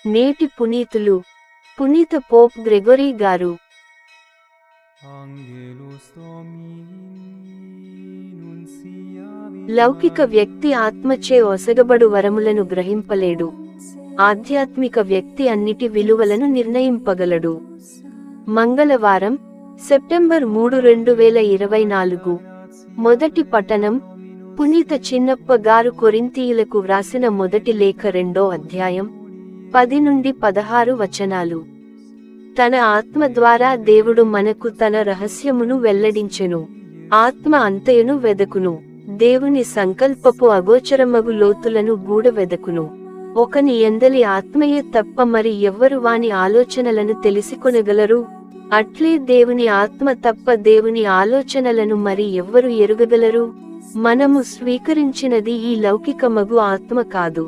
నేటి పునీతులు పునీత Pope Gregory గారు. లౌకిక వ్యక్తి ఆత్మచే ఒసగబడు వరములను గ్రహింపలేడు. ఆధ్యాత్మిక వ్యక్తి అన్నిటి విలువలను నిర్ణయింపగలడు. మంగళవారం, సెప్టెంబర్ 3, 2024. మొదటి పఠనం పునీత చిన్నప్ప గారు కొరింథీయులకు వ్రాసిన మొదటి లేఖ 2వ అధ్యాయం 10 నుండి 16 వచనాలు. తన ఆత్మ ద్వారా దేవుడు మనకు తన రహస్యమును వెల్లడించెను. ఆత్మ అంతయును వెదకును, దేవుని సంకల్పపు అగోచరమగు లోతులను గూఢ వెదకును. ఒకని యందలి ఆత్మయే తప్ప మరి ఎవ్వరు వాని ఆలోచనలను తెలిసికొనగలరు? అట్లే దేవుని ఆత్మ తప్ప దేవుని ఆలోచనలను మరి ఎవ్వరు ఎరుగగలరు? మనము స్వీకరించినది ఈ లౌకికమగు ఆత్మ కాదు.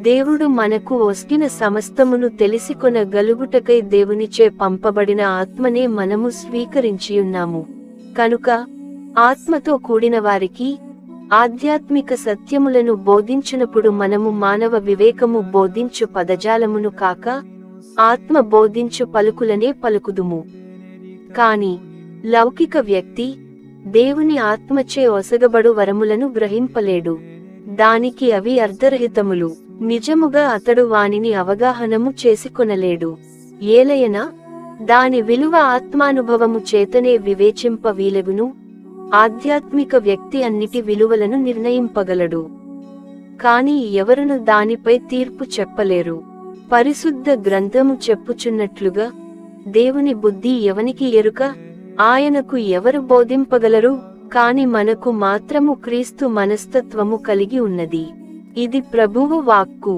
దేవుడు మనకు ఒస్గిన సమస్తమును తెలిసికొన గలుగుటకై దేవునిచే పంపబడిన ఆత్మనే మనము స్వీకరించియున్నాము. కనుక ఆత్మతో కూడిన వారికి ఆధ్యాత్మిక సత్యములను బోధించినప్పుడు మనము మానవ వివేకము బోధించు పదజాలమును కాక ఆత్మ బోధించు పలుకులనే పలుకుదుము. కాని లౌకిక వ్యక్తి దేవుని ఆత్మచే ఒసగబడు వరములను గ్రహింపలేడు. దానికి అవి అర్ధరహితములు. నిజముగా అతడు వానిని అవగాహనము చేసుకొనలేడు. ఏలయన దాని విలువ ఆత్మానుభవము చేతనే వివేచింప వీలగును. ఆధ్యాత్మిక వ్యక్తి అన్నిటి విలువలను నిర్ణయింపగలడు. కాని ఎవరును దానిపై తీర్పు చెప్పలేరు. పరిశుద్ధ గ్రంథము చెప్పుచున్నట్లుగా, దేవుని బుద్ధి ఎవనికి ఎరుక? ఆయనకు ఎవరు బోధింపగలరు? కాని మనకు మాత్రము క్రీస్తు మనస్తత్వము కలిగి ఉన్నది. ఇది ప్రభువు వాక్కు.